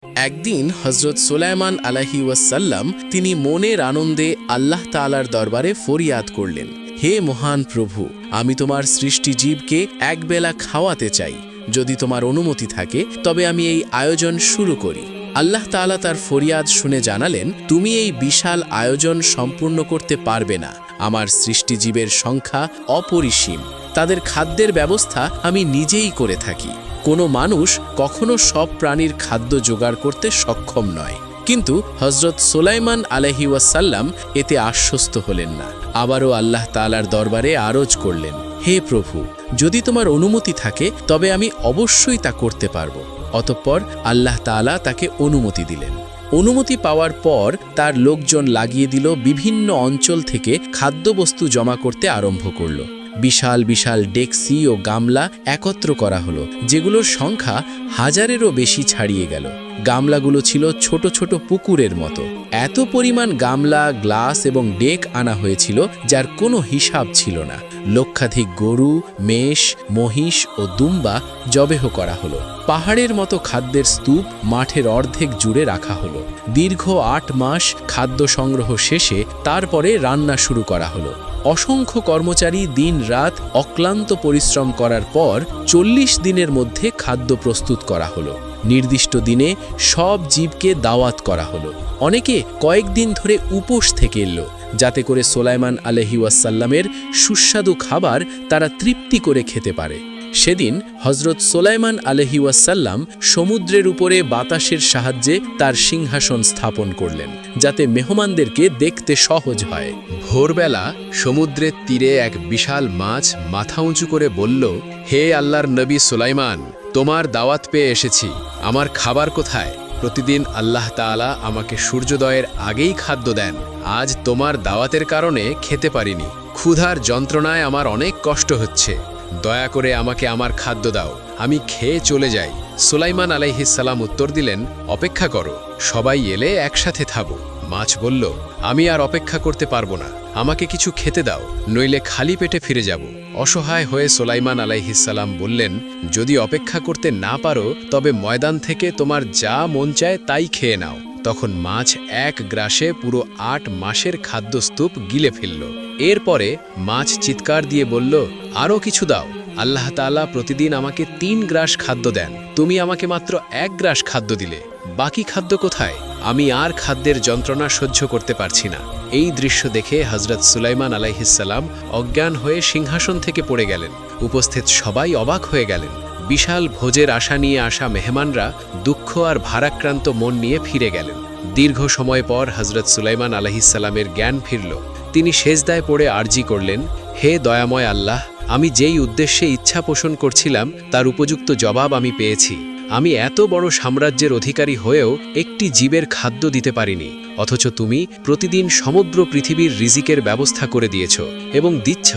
একদিন হজরত সুলাইমান আলাইহি ওয়াসাল্লাম তিনি মনের আনন্দে আল্লাহ তাআলার দরবারে ফরিয়াদ করলেন, হে মহান প্রভু, আমি তোমার সৃষ্টি জীবকে একবেলা খাওয়াতে চাই। যদি তোমার অনুমতি থাকে তবে আমি এই আয়োজন শুরু করি। আল্লাহ তাআলা তার ফরিয়াদ শুনে জানালেন, তুমি এই বিশাল আয়োজন সম্পূর্ণ করতে পারবে না। আমার সৃষ্টিজীবের সংখ্যা অপরিসীম, তাদের খাদ্যের ব্যবস্থা আমি নিজেই করে থাকি। কোনো মানুষ কখনো সব প্রাণীর খাদ্য জোগাড় করতে সক্ষম নয়। কিন্তু হজরত সুলাইমান আলাইহি ওয়াসাল্লাম এতে আশ্বস্ত হলেন না। আবারও আল্লাহ তাআলার দরবারে আরজ করলেন, হে প্রভু, যদি তোমার অনুমতি থাকে তবে আমি অবশ্যই তা করতে পারব। অতঃপর আল্লাহ তাআলা তাকে অনুমতি দিলেন। অনুমতি পাওয়ার পর তার লোকজন লাগিয়ে দিল, বিভিন্ন অঞ্চল থেকে খাদ্যবস্তু জমা করতে আরম্ভ করল। বিশাল বিশাল ডেকসি ও গামলা একত্র করা হলো, যেগুলোর সংখ্যা হাজারেরও বেশি ছাড়িয়ে গেল। গামলাগুলো ছিল ছোট ছোট পুকুরের মতো। এত পরিমাণ গামলা, গ্লাস এবং ডেক আনা হয়েছিল যার কোনো হিসাব ছিল না। লক্ষাধিক গরু, মেষ, মহিষ ও দুম্বা জবেহ করা হলো। পাহাড়ের মতো খাদ্যের স্তূপ মাঠের অর্ধেক জুড়ে রাখা হলো। দীর্ঘ ৮ মাস খাদ্য সংগ্রহ শেষে তারপরে রান্না শুরু করা হলো। অসংখ্য কর্মচারী দিন রাত অক্লান্ত পরিশ্রম করার পর ৪০ দিনের মধ্যে খাদ্য প্রস্তুত করা হলো। নির্দিষ্ট দিনে সব জীবকে দাওয়াত করা হলো। অনেকে কয়েকদিন ধরে উপোস থেকে এলো, যাতে করে সুলাইমান আলাইহি ওয়াসাল্লামের সুস্বাদু খাবার তারা তৃপ্তি করে খেতে পারে। সেদিন হজরত সুলাইমান আলাইহি ওয়াসাল্লাম সমুদ্রের উপরে বাতাসের সাহায্যে তার সিংহাসন স্থাপন করলেন, যাতে মেহমানদেরকে দেখতে সহজ হয়। ভোরবেলা সমুদ্রের তীরে এক বিশাল মাছ মাথা উঁচু করে বলল, হে আল্লাহর নবী সুলাইমান, তোমার দাওয়াত পেয়ে এসেছি, আমার খাবার কোথায়? প্রতিদিন আল্লাহ তাআলা আমাকে সূর্যোদয়ের আগেই খাদ্য দেন। আজ তোমার দাওয়াতের কারণে খেতে পারিনি। ক্ষুধার যন্ত্রণায় আমার অনেক কষ্ট হচ্ছে। দয়া করে আমাকে আমার খাদ্য দাও, আমি খেয়ে চলে যাই। সুলাইমান আলাইহিস সালাম উত্তর দিলেন, অপেক্ষা করো, সবাই এলে একসাথে খাবো। মাছ বলল, আমি আর অপেক্ষা করতে পারবো না, আমাকে কিছু খেতে দাও, নইলে খালি পেটে ফিরে যাব। অসহায় হয়ে সুলাইমান আলাইহিস সালাম বললেন, যদি অপেক্ষা করতে না পারো তবে ময়দান থেকে তোমার যা মন চায় তাই খেয়ে নাও। তখন মাছ এক গ্রাসে পুরো ৮ মাসের খাদ্যস্তূপ গিলে ফেলল। এরপরে মাছ চিৎকার দিয়ে বলল, আরও কিছু দাও। আল্লাহ তাআলা প্রতিদিন আমাকে ৩ গ্রাস খাদ্য দেন, তুমি আমাকে মাত্র ১ গ্রাস খাদ্য দিলে, বাকি খাদ্য কোথায়? আমি আর খাদ্যের যন্ত্রণা সহ্য করতে পারছি না। এই দৃশ্য দেখে হজরত সুলাইমান আলাইহিস সালাম অজ্ঞান হয়ে সিংহাসন থেকে পড়ে গেলেন। উপস্থিত সবাই অবাক হয়ে গেলেন। বিশাল ভোজের আশা নিয়ে আসা মেহমানরা দুঃখ আর ভারাক্রান্ত মন নিয়ে ফিরে গেলেন। দীর্ঘ সময় পর হজরত সুলাইমান আলাইহিস সালামের জ্ঞান ফিরল। তিনি সেজদায় পড়ে আরজি করলেন, হে দয়াময় আল্লাহ, আমি যেই উদ্দেশ্যে ইচ্ছা পোষণ করছিলাম তার উপযুক্ত জবাব আমি পেয়েছি। আমি এত বড় সাম্রাজ্যের অধিকারী হয়েও একটি জীবের খাদ্য দিতে পারিনি, অথচ তুমি প্রতিদিন সমগ্র পৃথিবীর রিজিকের ব্যবস্থা করে দিয়েছ এবং দিচ্ছ।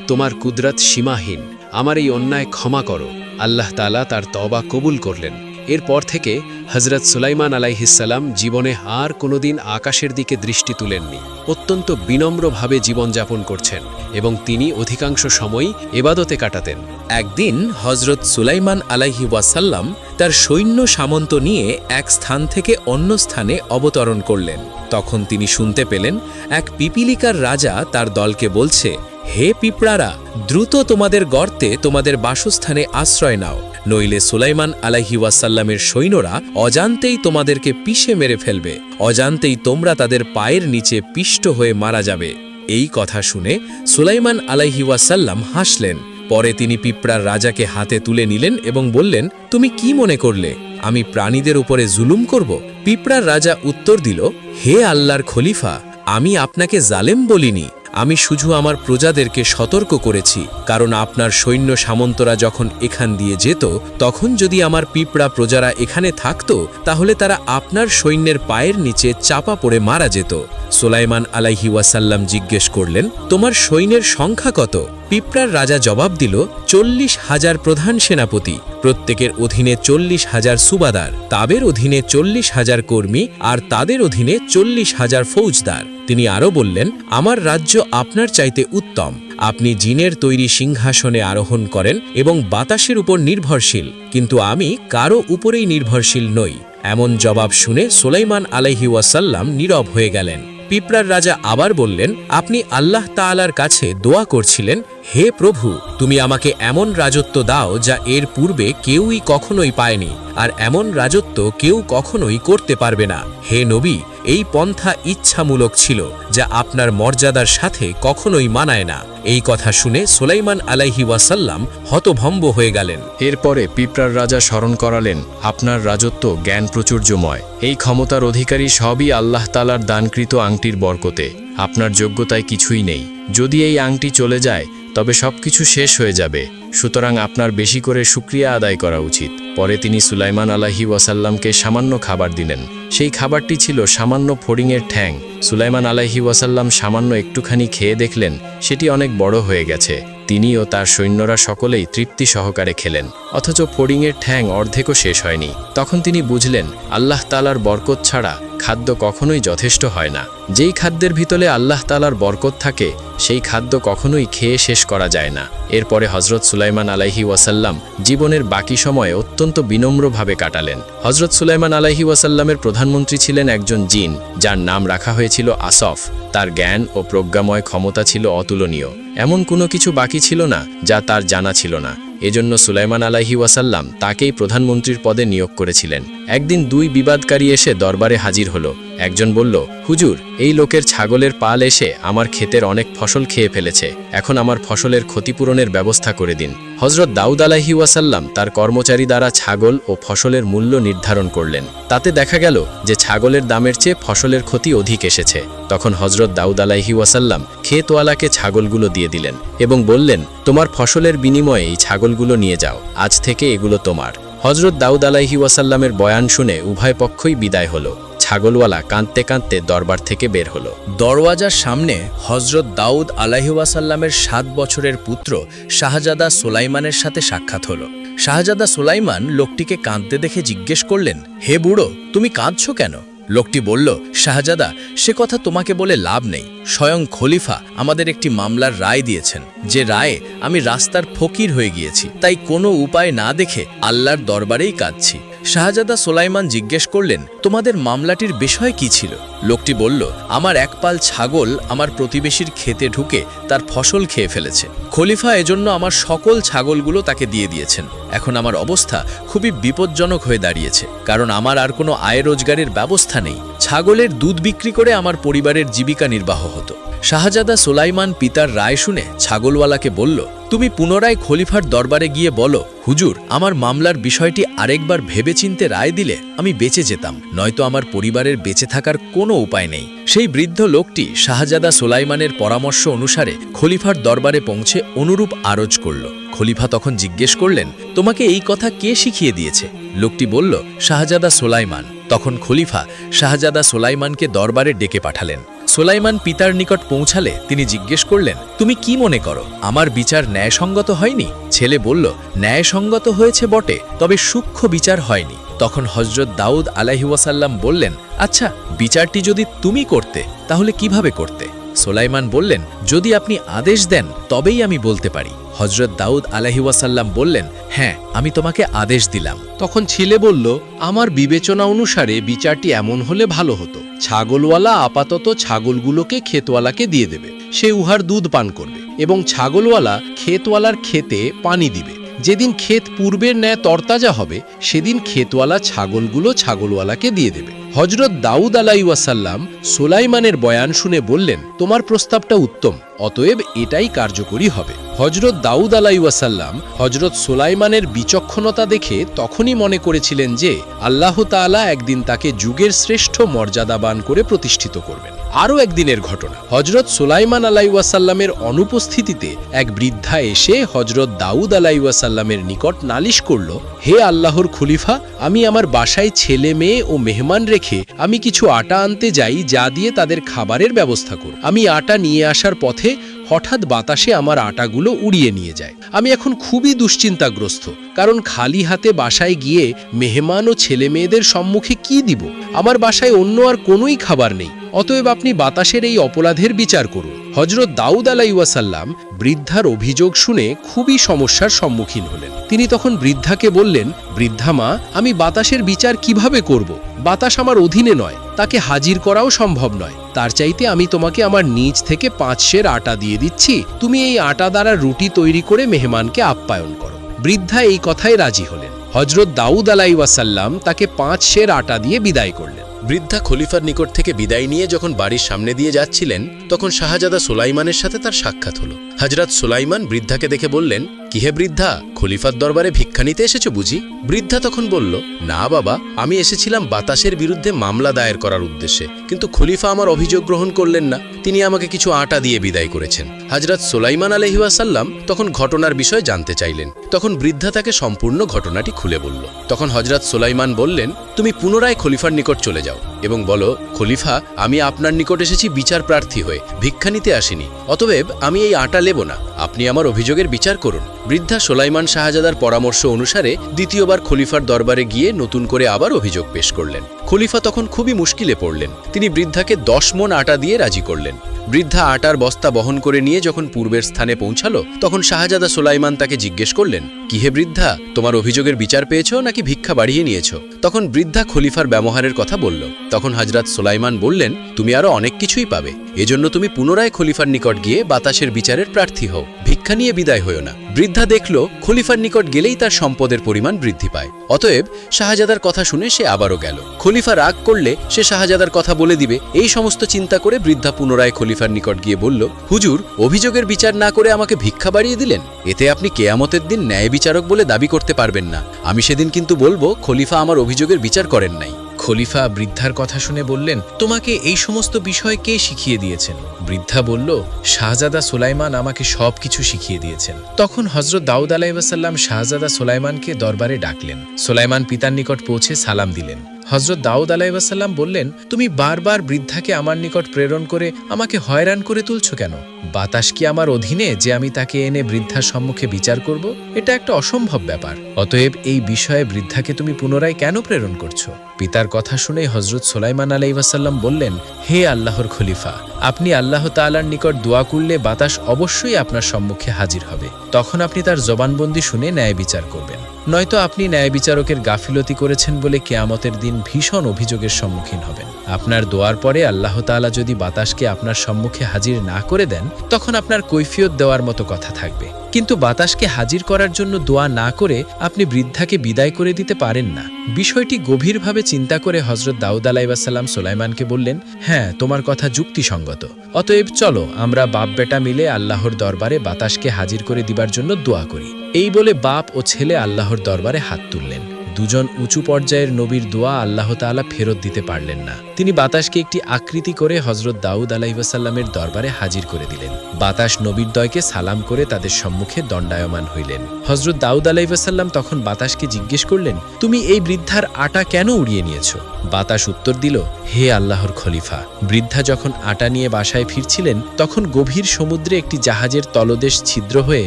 তোমার কুদরত সীমাহীন, আমার এই অন্যায় ক্ষমা করো। আল্লাহ তাআলা তার তওবা কবুল করলেন। এরপর থেকে হজরত সুলাইমান আলাইহিস সালাম জীবনে আর কোনোদিন আকাশের দিকে দৃষ্টি তুলেননি। অত্যন্ত বিনম্রভাবে জীবনযাপন করছেন এবং তিনি অধিকাংশ সময় ইবাদতে কাটাতেন। একদিন হজরত সুলাইমান আলাইহি ওয়াসাল্লাম তার সৈন্য সামন্ত নিয়ে এক স্থান থেকে অন্য স্থানে অবতরণ করলেন। তখন তিনি শুনতে পেলেন এক পিপিলিকার রাজা তার দলকে বলছে, হে পিঁপড়ারা, দ্রুত তোমাদের গর্তে তোমাদের বাসস্থানে আশ্রয় নাও, নইলে সুলাইমান আলাইহি ওয়াসাল্লামের সৈন্যরা অজান্তেই তোমাদেরকে পিষে মেরে ফেলবে, অজান্তেই তোমরা তাদের পায়ের নিচে পিষ্ট হয়ে মারা যাবে। এই কথা শুনে সুলাইমান আলাইহি ওয়াসাল্লাম হাসলেন। পরে তিনি পিঁপড়ার রাজাকে হাতে তুলে নিলেন এবং বললেন, তুমি কি মনে করলে আমি প্রাণীদের উপরে জুলুম করব? পিঁপড়ার রাজা উত্তর দিল, হে আল্লাহর খলিফা, আমি আপনাকে জালেম বলিনি, আমি শুধু আমার প্রজাদেরকে সতর্ক করেছি, কারণ আপনার সৈন্য সামন্তরা যখন এখান দিয়ে যেত তখন যদি আমার পিঁপড়া প্রজারা এখানে থাকত তাহলে তারা আপনার সৈন্যের পায়ের নিচে চাপা পড়ে মারা যেত। সুলাইমান আলাইহি ওয়াসাল্লাম জিজ্ঞেস করলেন, তোমার সৈন্যের সংখ্যা কত? পিঁপড়ার রাজা জবাব দিল, ৪০,০০০ প্রধান সেনাপতি, প্রত্যেকের অধীনে ৪০,০০০ সুবাদার, তাদের অধীনে ৪০,০০০ কর্মী আর তাদের অধীনে ৪০,০০০ ফৌজদার। তিনি আরও বললেন, আমার রাজ্য আপনার চাইতে উত্তম। আপনি জিনের তৈরি সিংহাসনে আরোহণ করেন এবং বাতাসের উপর নির্ভরশীল, কিন্তু আমি কারো উপরেই নির্ভরশীল নই। এমন জবাব শুনে সুলাইমান আলাইহি ওয়াসাল্লাম নীরব হয়ে গেলেন। পিঁপড়ার রাজা আবার বললেন, আপনি আল্লাহ তাআলার কাছে দোয়া করছিলেন, হে প্রভু, তুমি আমাকে এমন রাজত্ব দাও যা এর পূর্বে কেউই কখনোই পায়নি, আর এমন রাজত্ব কেউ কখনোই করতে পারবে না। হে নবী, এই পন্থা ইচ্ছামূলক ছিল, যা আপনার মর্যাদার সাথে কখনোই মানায় না। এই কথা শুনে সুলাইমান আলাইহি ওয়াসাল্লাম হতভম্ব হয়ে গেলেন। এরপরে পিঁপড়ার রাজা স্মরণ করালেন, আপনার রাজত্ব জ্ঞান প্রচুর্যময়, এই ক্ষমতার অধিকারী সবই আল্লাহ তাআলার দানকৃত আংটির বরকতে, আপনার যোগ্যতায় কিছুই নেই। যদি এই আংটি চলে যায় তবে সবকিছু শেষ হয়ে যাবে, সুতরাং আপনার বেশি করে শুকরিয়া আদায় করা উচিত। পরে তিনি সুলাইমান আলাইহি ওয়াসাল্লামকে সামান্য খাবার দিলেন। সেই খাবারটি ছিল সামান্য ফড়িংয়ের ঠ্যাং। সুলাইমান আলাইহি ওয়াসাল্লাম সামান্য একটুখানি খেয়ে দেখলেন সেটি অনেক বড় হয়ে গেছে। তিনি ও তার সৈন্যরা সকলেই তৃপ্তি সহকারে খেলেন, অথচ ফড়িংয়ের ঠ্যাং অর্ধেকও শেষ হয়নি। তখন তিনি বুঝলেন, আল্লাহ তাআলার বরকত ছাড়া খাদ্য কখনোই যথেষ্ট হয় না। যেই খাদ্যের ভিতরে আল্লাহ তাআলার বরকত থাকে সেই খাদ্য কখনোই খেয়ে শেষ করা যায় না। এরপরে হযরত সুলাইমান আলাইহি ওয়াসাল্লাম জীবনের বাকি সময় অত্যন্ত বিনম্রভাবে কাটালেন। হযরত সুলাইমান আলাইহি ওয়াসাল্লামের প্রধানমন্ত্রী ছিলেন একজন জিন, যার নাম রাখা হয়েছিল আসফ। তার জ্ঞান ও প্রজ্ঞাময় ক্ষমতা ছিল অতুলনীয়। এমন কোনো কিছু বাকি ছিল না যা তার জানা ছিল না। এজন্য সুলাইমান আলাইহি ওয়াসাল্লাম তাকেই প্রধানমন্ত্রীর পদে নিয়োগ করেছিলেন। একদিন দুই বিবাদকারী এসে দরবারে হাজির হলো। একজন বলল, হুজুর, এই লোকের ছাগলের পাল এসে আমার ক্ষেতের অনেক ফসল খেয়ে ফেলেছে, এখন আমার ফসলের ক্ষতিপূরণের ব্যবস্থা করে দিন। হযরত দাউদ আলাইহি ওয়াসাল্লাম তার কর্মচারী দ্বারা ছাগল ও ফসলের মূল্য নির্ধারণ করলেন। তাতে দেখা গেল যে ছাগলের দামের চেয়ে ফসলের ক্ষতি অধিক এসেছে। তখন হযরত দাউদ আলাইহি ওয়াসাল্লাম ক্ষেতওয়ালাকে ছাগলগুলো দিয়ে দিলেন এবং বললেন, তোমার ফসলের বিনিময়ে এই ছাগলগুলো নিয়ে যাও, আজ থেকে এগুলো তোমার। হযরত দাউদ আলাইহি ওয়াসাল্লামের বয়ান শুনে উভয় পক্ষই বিদায় হলো। ছাগলওয়ালা কাঁদতে কাঁদতে দরবার থেকে বের হলো। দরওয়াজার সামনে হযরত দাউদ আলাইহি ওয়াসাল্লামের 7 বছরের পুত্র শাহজাদা সুলাইমানের সাথে সাক্ষাৎ হলো। শাহজাদা সুলাইমান লোকটিকে কাঁদতে দেখে জিজ্ঞেস করলেন, হে বুড়ো, তুমি কাঁদছো কেন? লোকটি বলল, শাহজাদা, সে কথা তোমাকে বলে লাভ নেই। স্বয়ং খলিফা আমাদের একটি মামলার রায় দিয়েছেন, যে রায়ে আমি রাস্তার ফকির হয়ে গিয়েছি, তাই কোনো উপায় না দেখে আল্লাহর দরবারেই কাঁদছি। শাহজাদা সুলাইমান জিজ্ঞেস করলেন, তোমাদের মামলাটির বিষয় কি ছিল? লোকটি বলল, আমার এক পাল ছাগল আমার প্রতিবেশীর ক্ষেতে ঢুকে তার ফসল খেয়ে ফেলেছে। খলিফা এজন্য আমার সকল ছাগলগুলো তাকে দিয়ে দিয়েছেন। এখন আমার অবস্থা খুবই বিপজ্জনক হয়ে দাঁড়িয়েছে, কারণ আমার আর কোনো আয় রোজগারের ব্যবস্থা নেই। ছাগলের দুধ বিক্রি করে আমার পরিবারের জীবিকা নির্বাহ হতো। শাহজাদা সুলাইমান পিতার রায় শুনে ছাগলওয়ালাকে বলল, তুমি পুনরায় খলিফার দরবারে গিয়ে বলো, হুজুর, আমার মামলার বিষয়টি আরেকবার ভেবেচিন্তে রায় দিলে আমি বেঁচে যেতাম, নয়তো আমার পরিবারের বেঁচে থাকার কোনো উপায় নেই। সেই বৃদ্ধ লোকটি শাহজাদা সুলাইমানের পরামর্শ অনুসারে খলিফার দরবারে পৌঁছে অনুরূপ আরজ করল। খলিফা তখন জিজ্ঞেস করলেন, তোমাকে এই কথা কে শিখিয়ে দিয়েছে? লোকটি বলল, শাহজাদা সুলাইমান। তখন খলিফা শাহজাদা সুলাইমানকে দরবারে ডেকে পাঠালেন। সুলাইমান পিতার নিকট পৌঁছালে তিনি জিজ্ঞেস করলেন, তুমি কি মনে করো, আমার বিচার ন্যায়সঙ্গত হয়নি? ছেলে বলল, ন্যায়সঙ্গত হয়েছে বটে, তবে সূক্ষ্ম বিচার হয়নি। তখন হযরত দাউদ আলাইহি ওয়াসাল্লাম বললেন, আচ্ছা, বিচারটি যদি তুমি করতে তাহলে কিভাবে করতে? সুলাইমান বললেন, যদি আপনি আদেশ দেন তবেই আমি বলতে পারি। হযরত দাউদ আলাইহি ওয়াসাল্লাম বললেন, হ্যাঁ, আমি তোমাকে আদেশ দিলাম। তখন ছেলে বলল, আমার বিবেচনা অনুসারে বিচারটি এমন হলে ভালো হতো, ছাগলওয়ালা আপাতত ছাগলগুলোকে ক্ষেতওয়ালাকে দিয়ে দেবে, সে উহার দুধ পান করবে, এবং ছাগলওয়ালা ক্ষেতওয়ালার ক্ষেতে পানি দিবে। যেদিন ক্ষেত পূর্বের ন্যায় তরতাজা হবে সেদিন ক্ষেতওয়ালা ছাগলগুলো ছাগলওয়ালাকে দিয়ে দেবে। হযরত দাউদ আলাইহি ওয়াসাল্লাম সুলাইমানের বয়ান শুনে বললেন, তোমার প্রস্তাবটা উত্তম, অতএব এটাই কার্যকরী হবে। হযরত দাউদ আলাইহি ওয়াসাল্লাম হযরত সুলাইমানের বিচক্ষণতা দেখে তখনই মনে করেছিলেন যে আল্লাহ তাআলা একদিন তাকে যুগের শ্রেষ্ঠ মর্যাদাবান করে প্রতিষ্ঠিত করবেন। আরও একদিনের ঘটনা, হযরত সুলাইমান আলাইহি ওয়াসাল্লামের অনুপস্থিতিতে এক বৃদ্ধা এসে হযরত দাউদ আলাইহি ওয়াসাল্লামের নিকট নালিশ করল, হে আল্লাহর খলিফা, আমি আমার বাসায় ছেলে মেয়ে ও মেহমান রেখে আমি কিছু আটা আনতে যাই, যা দিয়ে তাদের খাবারের ব্যবস্থা করব। আমি আটা নিয়ে আসার পথে হঠাৎ বাতাসে আমার আটাগুলো উড়িয়ে নিয়ে যায়। আমি এখন খুবই দুশ্চিন্তাগ্রস্ত, কারণ খালি হাতে বাসায় গিয়ে মেহমান ও ছেলে মেয়েদের সম্মুখে কি দিব? আমার বাসায় অন্য আর কোনোই খাবার নেই, অতএব আপনি বাতাসের এই অপরাধের বিচার করুন। হযরত দাউদ আলাইহিওয়াসাল্লাম বৃদ্ধার অভিযোগ শুনে খুবই সমস্যার সম্মুখীন হলেন। তিনি তখন বৃদ্ধাকে বললেন, বৃদ্ধা মা, আমি বাতাসের বিচার কিভাবে করব? বাতাস আমার অধীনে নয়, তাকে হাজির করাও সম্ভব নয়। তার চাইতে আমি তোমাকে আমার নিজ থেকে 5 সের আটা দিয়ে দিচ্ছি, তুমি এই আটা দ্বারা রুটি তৈরি করে মেহমানকে আপ্যায়ন করো। বৃদ্ধা এই কথায় রাজি হলেন। হযরত দাউদ আলাইহিওয়াসাল্লাম তাকে 5 সের আটা দিয়ে বিদায় করলেন। বৃদ্ধা খলিফার নিকট থেকে বিদায় নিয়ে যখন বাড়ির সামনে দিয়ে যাচ্ছিলেন, তখন শাহজাদা সুলাইমানের সাথে তার সাক্ষাৎ হলো। হযরত সুলাইমান বৃদ্ধাকে দেখে বললেন, কি হে বৃদ্ধা, খলিফার দরবারে ভিক্ষা নিতে এসেছো বুঝি? বৃদ্ধা তখন বলল, না বাবা, আমি এসেছিলাম বাতাসের বিরুদ্ধে মামলা দায়ের করার উদ্দেশ্যে, কিন্তু খলিফা আমার অভিযোগ গ্রহণ করলেন না। তিনি আমাকে কিছু আটা দিয়ে বিদায় করেছেন। হযরত সুলাইমান আলাইহিওয়াসাল্লাম তখন ঘটনার বিষয় জানতে চাইলেন। তখন বৃদ্ধা তাকে সম্পূর্ণ ঘটনাটি খুলে বলল। তখন হযরত সুলাইমান বললেন, তুমি পুনরায় খলিফার নিকট চলে যাও এবং বলো, খলিফা, আমি আপনার নিকট এসেছি বিচার প্রার্থী হয়ে, ভিক্ষা নিতে আসিনি। অতএব আমি এই আটা নেব না, আপনি আমার অভিযোগের বিচার করুন। বৃদ্ধা সুলাইমান শাহজাদার পরামর্শ অনুসারে দ্বিতীয়বার খলিফার দরবারে গিয়ে নতুন করে আবার অভিযোগ পেশ করলেন। খলিফা তখন খুবই মুশকিলে পড়লেন। তিনি বৃদ্ধাকে 10 মণ আটা দিয়ে রাজি করলেন। বৃদ্ধা আটার বস্তা বহন করে নিয়ে যখন পূর্বের স্থানে পৌঁছালো, তখন শাহজাদা সুলাইমান তাকে জিজ্ঞেস করলেন, কি হে বৃদ্ধা, তোমার অভিযোগের বিচার পেয়েছো নাকি ভিক্ষা বাড়িয়ে নিয়েছো? তখন বৃদ্ধা খলিফার ব্যবহারের কথা বলল। তখন হযরত সুলাইমান বললেন, তুমি আরো অনেক কিছুই পাবে, এজন্য তুমি পুনরায় খলিফার নিকট গিয়ে বাতাসের বিচারের প্রার্থী হও, ভিক্ষা নিয়ে বিদায় হও না। বৃদ্ধা দেখল খলিফার নিকট গেলেই তার সম্পদের পরিমাণ বৃদ্ধি পায়। অতএব শাহজাদার কথা শুনে সে আবারও গেল। খলিফা রাগ করলে সে শাহজাদার কথা বলে দিবে, এই সমস্ত চিন্তা করে বৃদ্ধা পুনরায় খলিফার নিকট গিয়ে বলল, হুজুর, অভিযোগের বিচার না করে আমাকে ভিক্ষা বাড়িয়ে দিলেন, এতে আপনি কেয়ামতের দিন ন্যায় বিচারক বলে দাবি করতে পারবেন না। আমি সেদিন কিন্তু বলবো, খলিফা আমার অভিযোগের বিচার করেন নাই। খলিফা বৃদ্ধার কথা শুনে বললেন, তোমাকে এই সমস্ত বিষয় কে শিখিয়ে দিয়েছেন? বৃদ্ধা বলল, শাহজাদা সুলাইমান আমাকে সবকিছু শিখিয়ে দিয়েছেন। তখন হযরত দাউদ আলাইহিসসালাম শাহজাদা সুলাইমানকে দরবারে ডাকলেন। সুলাইমান পিতার নিকট পৌঁছে সালাম দিলেন। হযরত দাউদ আলাইহিসসালাম বললেন, তুমি বারবার বৃদ্ধাকে আমার নিকট প্রেরণ করে আমাকে হয়রান করে তুলছো কেন? বাতাস কি আমার অধীনে যে আমি তাকে এনে বৃদ্ধার সম্মুখে বিচার করব? এটা একটা অসম্ভব ব্যাপার। অতএব এই বিষয়ে বৃদ্ধাকে তুমি পুনরায় কেন প্রেরণ করছো? পিতার কথা শুনে হযরত সুলাইমান আলাইহিসসালাম বললেন, হে আল্লাহর খলিফা, আপনি আল্লাহ তাআলার নিকট দোয়া করলে বাতাস অবশ্যই আপনার সম্মুখে হাজির হবে। তখন আপনি তার জবানবন্দি শুনে ন্যায় বিচার করবেন। নয়তো আপনি ন্যায় বিচারকের গাফিলতি করেছেন বলে কিয়ামতের দিন ভীষণ অভিযোগের সম্মুখীন হবেন। আপনার দোয়ার পরে আল্লাহ তাআলা যদি বাতাসকে আপনার সম্মুখে হাজির না করে দেন, তখন আপনার কৈফিয়ত দেওয়ার মতো কথা থাকবে। কিন্তু বাতাসকে হাজির করার জন্য দোয়া না করে আপনি বৃদ্ধাকে বিদায় করে দিতে পারেন না। বিষয়টি গভীরভাবে চিন্তা করে হযরত দাউদ আলাইহিসসালাম সুলাইমানকে বললেন, হ্যাঁ, তোমার কথা যুক্তিসঙ্গত। অতএব চলো আমরা বাপ বেটা মিলে আল্লাহর দরবারে বাতাসকে হাজির করে দিবার জন্য দোয়া করি। এই বলে বাপ ও ছেলে আল্লাহর দরবারে হাত তুললেন। দুজন উঁচু পর্যায়ের নবীর দোয়া আল্লাহ তাআলা ফেরত দিতে পারলেন না। তিনি বাতাসকে একটি আকৃতি করে হযরত দাউদ আলাইহিসসালামের দরবারে হাজির করে দিলেন। বাতাস নবীর দয়কে সালাম করে তাদের সম্মুখে দণ্ডায়মান হইলেন। হযরত দাউদ আলাইহিসসালাম তখন বাতাসকে জিজ্ঞেস করলেন, তুমি এই বৃদ্ধার আটা কেন উড়িয়ে নিয়েছো? বাতাস উত্তর দিল, হে আল্লাহর খলিফা, বৃদ্ধা যখন আটা নিয়ে বাসায় ফিরছিলেন, তখন গভীর সমুদ্রে একটি জাহাজের তলদেশ ছিদ্র হয়ে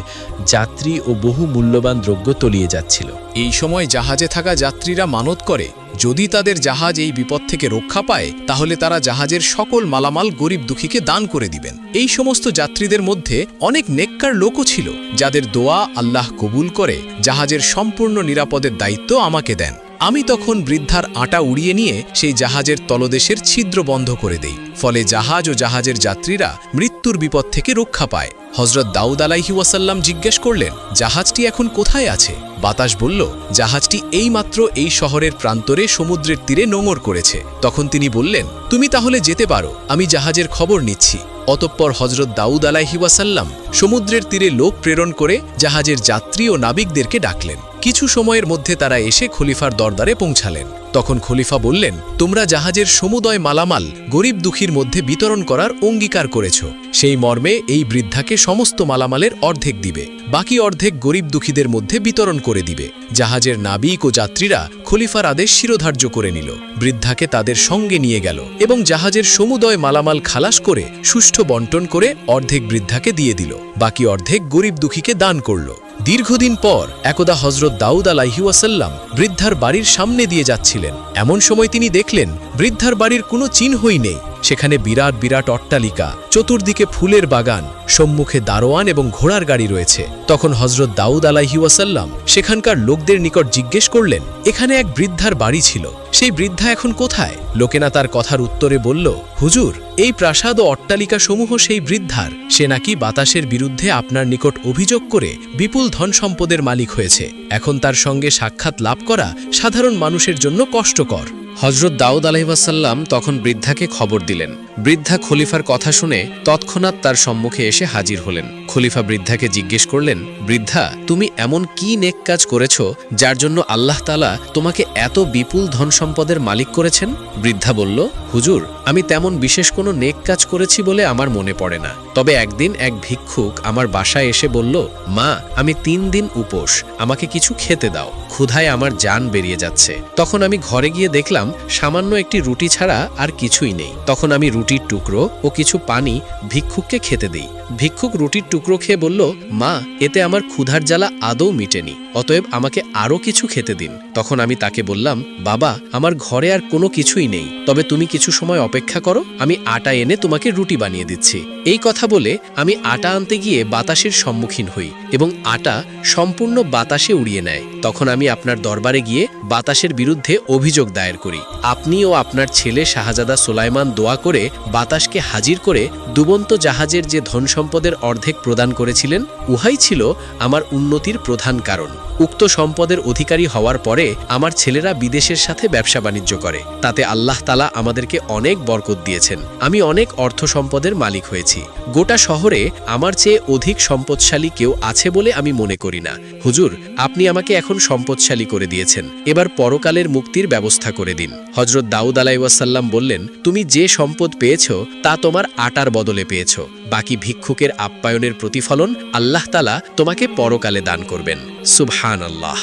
যাত্রী ও বহু মূল্যবান দ্রব্য তলিয়ে যাচ্ছিল। এই সময় জাহাজে থাকা যাত্রীরা মানত করে, যদি তাদের জাহাজ এই বিপদ থেকে রক্ষা পায়, তাহলে তারা জাহাজের সকল মালামাল গরিব দুঃখীকে দান করে দিবেন। এই সমস্ত যাত্রীদের মধ্যে অনেক নেককার লোকও ছিল, যাদের দোয়া আল্লাহ কবুল করে জাহাজের সম্পূর্ণ নিরাপদের দায়িত্ব আমাকে দেন। আমি তখন বৃদ্ধার আটা উড়িয়ে নিয়ে সেই জাহাজের তলদেশের ছিদ্র বন্ধ করে দেই, ফলে জাহাজ ও জাহাজের যাত্রীরা মৃত্যুর বিপদ থেকে রক্ষা পায়। হযরত দাউদ আলাইহিওয়াসাল্লাম জিজ্ঞেস করলেন, জাহাজটি এখন কোথায় আছে? বাতাস বলল, জাহাজটি এইমাত্র এই শহরের প্রান্তরে সমুদ্রের তীরে নোঙর করেছে। তখন তিনি বললেন, তুমি তাহলে যেতে পারো, আমি জাহাজের খবর নিচ্ছি। অতঃপর হযরত দাউদ আলাইহিওয়াসাল্লাম সমুদ্রের তীরে লোক প্রেরণ করে জাহাজের যাত্রী ও নাবিকদেরকে ডাকলেন। কিছু সময়ের মধ্যে তারা এসে খলিফার দরবারে পৌঁছালেন। তখন খলিফা বললেন, তোমরা জাহাজের সমুদয় মালামাল গরিব দুঃখীর মধ্যে বিতরণ করার অঙ্গীকার করেছ। সেই মর্মে এই বৃদ্ধাকে সমস্ত মালামালের অর্ধেক দিবে, বাকি অর্ধেক গরিব দুঃখীদের মধ্যে বিতরণ করে দিবে। জাহাজের নাবিক ও যাত্রীরা খলিফার আদেশ শিরোধার্য করে নিল। বৃদ্ধাকে তাদের সঙ্গে নিয়ে গেল এবং জাহাজের সমুদয় মালামাল খালাস করে সুষ্ঠু বন্টন করে অর্ধেক বৃদ্ধাকে দিয়ে দিল, বাকি অর্ধেক গরিব দুঃখীকে দান করল। দীর্ঘদিন পর একদা হযরত দাউদ আলাইহিওয়াসাল্লাম বৃদ্ধার বাড়ির সামনে দিয়ে যাচ্ছিলেন। এমন সময় তিনি দেখলেন বৃদ্ধার বাড়ির কোনো চিহ্নই নেই। সেখানে বিরাট বিরাট অট্টালিকা, চতুর্দিকে ফুলের বাগান, সম্মুখে দারোয়ান এবং ঘোড়ার গাড়ি রয়েছে। তখন হযরত দাউদ আলাইহি ওয়াসাল্লাম সেখানকার লোকদের নিকট জিজ্ঞেস করলেন, এখানে এক বৃদ্ধার বাড়ি ছিল, সেই বৃদ্ধা এখন কোথায়? লোকেরা তার কথার উত্তরে বলল, হুজুর, এই প্রাসাদ ও অট্টালিকা সমূহ সেই বৃদ্ধার। সে নাকি বাতাসের বিরুদ্ধে আপনার নিকট অভিযোগ করে বিপুল ধন সম্পদের মালিক হয়েছে। এখন তার সঙ্গে সাক্ষাৎ লাভ করা সাধারণ মানুষের জন্য কষ্টকর। হযরত দাউদ আলাইহিসসালাম তখন বৃদ্ধাকে খবর দিলেন। বৃদ্ধা খলিফার কথা শুনে তৎক্ষণাৎ তার সম্মুখে এসে হাজির হলেন। খলিফা বৃদ্ধাকে জিজ্ঞেস করলেন, বৃদ্ধা, তুমি এমন কি নেক কাজ করেছ যার জন্য আল্লাহ তাআলা তোমাকে এত বিপুল ধন সম্পদের মালিক করেছেন? বৃদ্ধা বলল, হুজুর, আমি তেমন বিশেষ কোনো নেক কাজ করেছি বলে আমার মনে পড়ে না। তবে একদিন এক ভিক্ষুক আমার বাসায় এসে বলল, মা, আমি 3 দিন উপোস, আমাকে কিছু খেতে দাও, ক্ষুধায় আমার জান বেরিয়ে যাচ্ছে। তখন আমি ঘরে গিয়ে দেখলাম সামান্য একটি রুটি ছাড়া আর কিছুই নেই। তখন আমি রুটির টুকরো ও কিছু পানি ভিক্ষুককে খেতে দিই। ভিক্ষুক রুটির টুকরো খেয়ে বলল, মা, এতে আমার ক্ষুধার জ্বালা আদৌ মিটেনি, অতএব আমাকে আরও কিছু খেতে দিন। তখন আমি তাকে বললাম, বাবা, আমার ঘরে আর কোনো কিছুই নেই, তবে তুমি কিছু সময় অপেক্ষা করো, আমি আটা এনে তোমাকে রুটি বানিয়ে দিচ্ছি। এই কথা বলে আমি আটা আনতে গিয়ে বাতাসের সম্মুখীন হই এবং আটা সম্পূর্ণ বাতাসে উড়িয়ে নেয়। তখন আমি আপনার দরবারে গিয়ে বাতাসের বিরুদ্ধে অভিযোগ দায়ের করি। আপনি ও আপনার ছেলে শাহজাদা সুলাইমান দোয়া করে বাতাসকে হাজির করে ডুবন্ত জাহাজের যে ধন সম্পদের অর্ধেক প্রদান করেছিলেন, উহাই ছিল আমার উন্নতির প্রধান কারণ। উক্ত সম্পদের অধিকারী হওয়ার পরে আমার ছেলেরা বিদেশের সাথে ব্যবসা বাণিজ্য করে, তাতে আল্লাহ তাআলা আমাদেরকে অনেক বরকত দিয়েছেন। আমি অনেক অর্থ সম্পদের মালিক হয়েছি। গোটা শহরে আমার চেয়ে অধিক সম্পদশালী কেউ আছে বলে আমি মনে করি না। হুজুর, আপনি আমাকে এখন সম্পদশালী করে দিয়েছেন, এবার পরকালের মুক্তির ব্যবস্থা করে দিন। হযরত দাউদ আলাইহিসসালাম বললেন, তুমি যে সম্পদ পেয়েছ তা তোমার আটার বদলে পেয়েছ, বাকি ভিক্ষুকের আপ্যায়নের প্রতিফলন আল্লাহ তাআলা তোমাকে পরকালে দান করবেন। সুবহানাল্লাহ।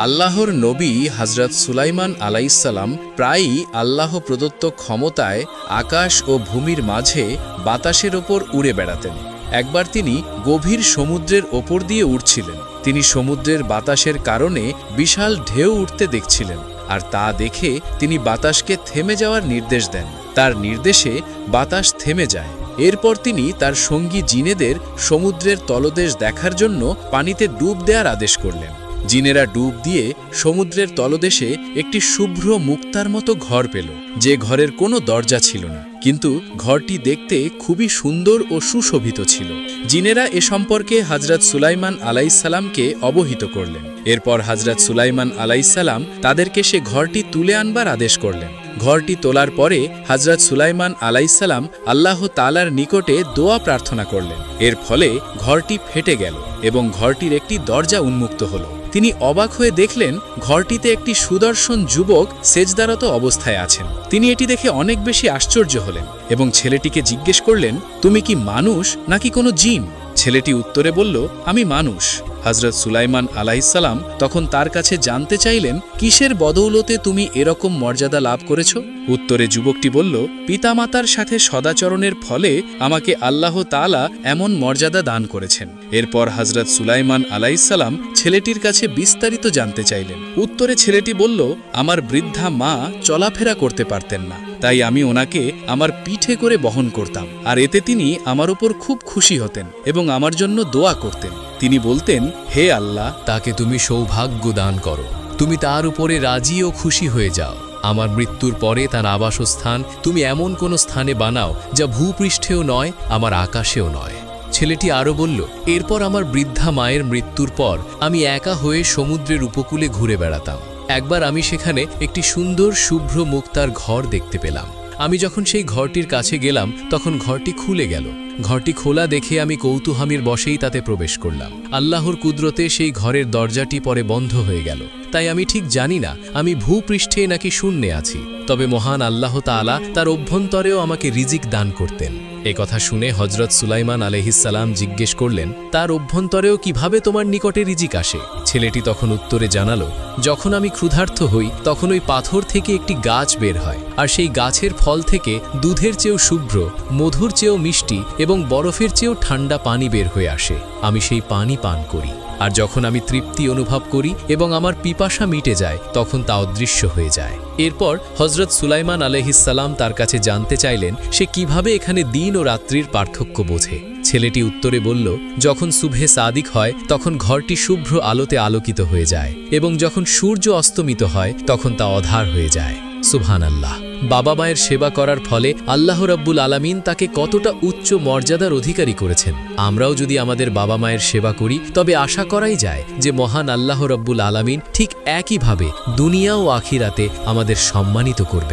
আল্লাহর নবী হযরত সুলাইমান আলাইহিসসালাম প্রায়ই আল্লাহ প্রদত্ত ক্ষমতায় আকাশ ও ভূমির মাঝে বাতাসের ওপর উড়ে বেড়াতেন। একবার তিনি গভীর সমুদ্রের ওপর দিয়ে উড়ছিলেন। তিনি সমুদ্রের বাতাসের কারণে বিশাল ঢেউ উঠতে দেখছিলেন, আর তা দেখে তিনি বাতাসকে থেমে যাওয়ার নির্দেশ দেন। তার নির্দেশে বাতাস থেমে যায়। এরপর তিনি তার সঙ্গী জিনেদের সমুদ্রের তলদেশ দেখার জন্য পানিতে ডুব দেওয়ার আদেশ করলেন। জিনেরা ডুব দিয়ে সমুদ্রের তলদেশে একটি শুভ্র মুক্তার মতো ঘর পেল, যে ঘরের কোনো দরজা ছিল না, কিন্তু ঘরটি দেখতে খুবই সুন্দর ও সুশোভিত ছিল। জিনেরা এ সম্পর্কে হযরত সুলাইমান আলাইহিসসালামকে অবহিত করলেন। এরপর হযরত সুলাইমান আলাইহিসসালাম তাদেরকে সে ঘরটি তুলে আনবার আদেশ করলেন। ঘরটি তোলার পরে হযরত সুলাইমান আলাইহিসসালাম আল্লাহ তাআলার নিকটে দোয়া প্রার্থনা করলেন। এর ফলে ঘরটি ফেটে গেল এবং ঘরটির একটি দরজা উন্মুক্ত হল। তিনি অবাক হয়ে দেখলেন ঘরটিতে একটি সুদর্শন যুবক সেজদারত অবস্থায় আছেন। তিনি এটি দেখে অনেক বেশি আশ্চর্য হলেন এবং ছেলেটিকে জিজ্ঞেস করলেন, তুমি কি মানুষ নাকি কোনো জিন? ছেলেটি উত্তরে বলল, আমি মানুষ। হযরত সুলাইমান আলাইহিসসালাম তখন তার কাছে জানতে চাইলেন, কিসের বদৌলতে তুমি এরকম মর্যাদা লাভ করেছ? উত্তরে যুবকটি বলল, পিতামাতার সাথে সদাচরণের ফলে আমাকে আল্লাহ তাআলা এমন মর্যাদা দান করেছেন। এরপর হযরত সুলাইমান আলাইহিসসালাম ছেলেটির কাছে বিস্তারিত জানতে চাইলেন। উত্তরে ছেলেটি বলল, আমার বৃদ্ধা মা চলাফেরা করতে পারতেন না, তাই আমি ওনাকে আমার পিঠে করে বহন করতাম, আর এতে তিনি আমার উপর খুব খুশি হতেন এবং আমার জন্য দোয়া করতেন। তিনি বলতেন, হে আল্লাহ, তাকে তুমি সৌভাগ্য দান করো, তুমি তার উপরে রাজি ও খুশি হয়ে যাও। আমার মৃত্যুর পরে তার আবাসস্থান তুমি এমন কোনো স্থানে বানাও যা ভূপৃষ্ঠেও নয়, আমার আকাশেও নয়। ছেলেটি আরও বলল, এরপর আমার বৃদ্ধা মায়ের মৃত্যুর পর আমি একা হয়ে সমুদ্রের উপকূলে ঘুরে বেড়াতাম। একবার আমি সেখানে একটি সুন্দর শুভ্র মুক্তার ঘর দেখতে পেলাম। আমি যখন সেই ঘরটির কাছে গেলাম তখন ঘরটি খুলে গেল। ঘরটি খোলা দেখে আমি কৌতূহলীর বশেই তাতে প্রবেশ করলাম। আল্লাহর কুদরতে সেই ঘরের দরজাটি পরে বন্ধ হয়ে গেল। তাই আমি ঠিক জানি না আমি ভূপৃষ্ঠে নাকি শূন্যে আছি, তবে মহান আল্লাহ তাআলা তার অভ্যন্তরেও আমাকে রিজিক দান করতেন। এ কথা শুনে হযরত সুলাইমান আলাইহিসসালাম জিজ্ঞেস করলেন, তার অভ্যন্তরেও কিভাবে তোমার নিকটে রিজিক আসে? ছেলেটি তখন উত্তরে জানালো, যখন আমি ক্ষুধার্ত হই তখন ওই পাথর থেকে একটি গাছ বের হয়, আর সেই গাছের ফল থেকে দুধের চেয়েও শুভ্র, মধুর চেয়েও মিষ্টি এবং বরফের চেয়েও ঠান্ডা পানি বের হয়ে আসে। আমি সেই পানি পান করি, আর যখন আমি তৃপ্তি অনুভব করি এবং আমার পিপাসা মিটে যায় তখন তা অদৃশ্য হয়ে যায়। এরপর হজরত সুলাইমান আলাইহিসসালাম তার কাছে জানতে চাইলেন সে কিভাবে এখানে দিন ও রাত্রির পার্থক্য বোঝে। ছেলেটি উত্তরে বলল, যখন সুবহে সাদিক হয় তখন ঘরটি শুভ্র আলোতে আলোকিত হয়ে যায়, এবং যখন সূর্য অস্তমিত হয় তখন তা অধার হয়ে যায়। সুবহানাল্লাহ। বাবা মায়ের সেবা করার ফলে আল্লাহ রাব্বুল আলামিন তাকে কতটা উচ্চ মর্যাদার অধিকারী করেছেন। আমরাও যদি আমাদের বাবা মায়ের সেবা করি তবে আশা করাই যায় যে মহান আল্লাহ রাব্বুল আলামিন ঠিক একইভাবে দুনিয়া ও আখিরাতে আমাদের সম্মানিত করবেন।